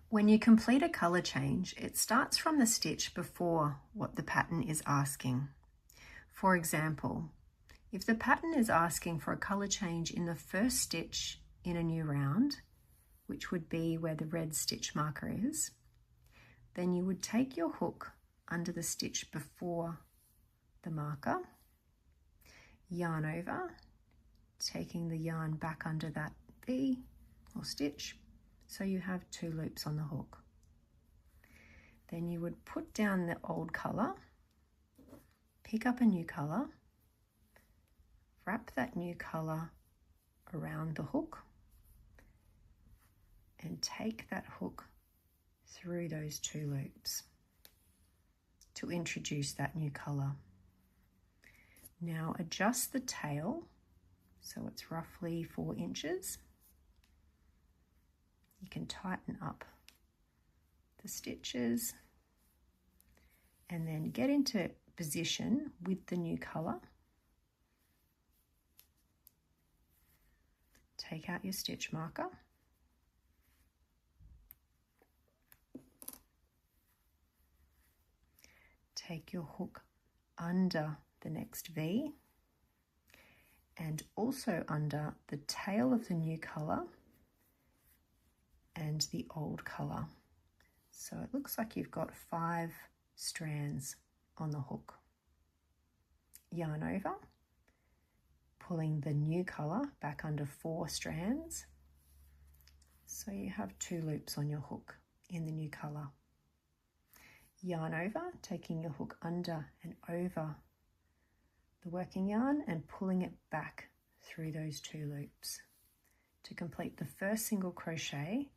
When you complete a colour change, it starts from the stitch before what the pattern is asking. For example, if the pattern is asking for a colour change in the first stitch in a new round, which would be where the red stitch marker is, then you would take your hook under the stitch before the marker, yarn over, taking the yarn back under that V or stitch, so you have 2 loops on the hook. Then you would put down the old colour, pick up a new colour, wrap that new colour around the hook, and take that hook through those 2 loops to introduce that new colour. Now adjust the tail so it's roughly 4 inches. You can tighten up the stitches and then get into position with the new colour. Take out your stitch marker. Take your hook under the next V and also under the tail of the new colour and the old colour. So it looks like you've got 5 strands on the hook. Yarn over, pulling the new colour back under 4 strands. So you have 2 loops on your hook in the new colour. Yarn over, taking your hook under and over the working yarn and pulling it back through those 2 loops to complete the first single crochet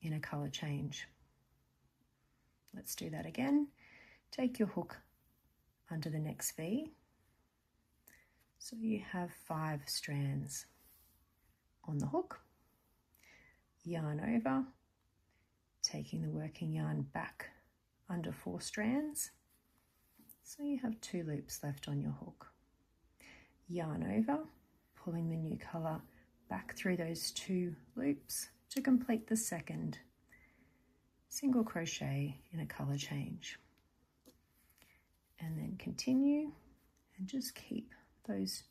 in a colour change. Let's do that again. Take your hook under the next V, so you have 5 strands on the hook. Yarn over, taking the working yarn back under 4 strands, so you have 2 loops left on your hook. Yarn over, pulling the new colour back through those 2 loops to complete the second single crochet in a colour change. And then continue and just keep those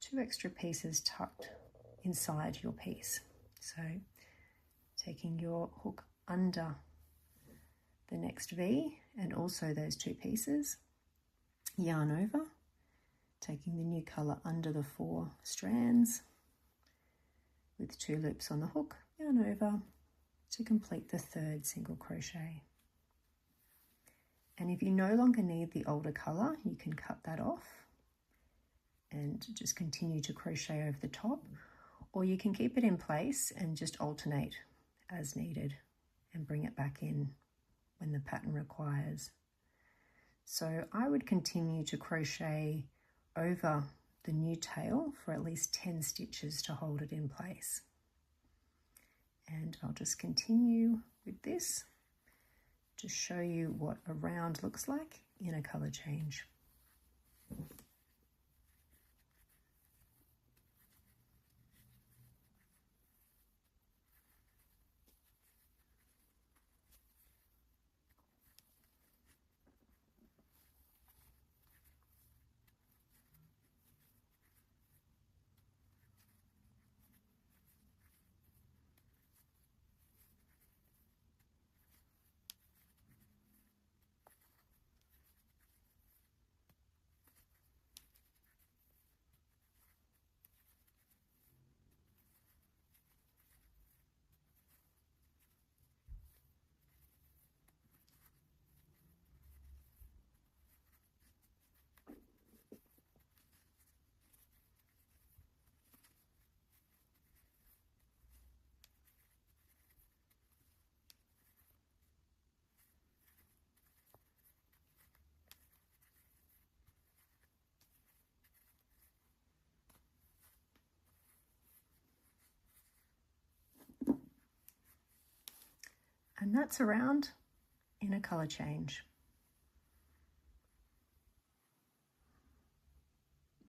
2 extra pieces tucked inside your piece. So taking your hook under the next V and also those 2 pieces, yarn over, taking the new colour under the 4 strands with 2 loops on the hook, yarn over to complete the third single crochet. And if you no longer need the older colour, you can cut that off and just continue to crochet over the top, or you can keep it in place and just alternate as needed and bring it back in when the pattern requires. So I would continue to crochet over the new tail for at least 10 stitches to hold it in place. And I'll just continue with this to show you what a round looks like in a colour change. And that's a round in a colour change.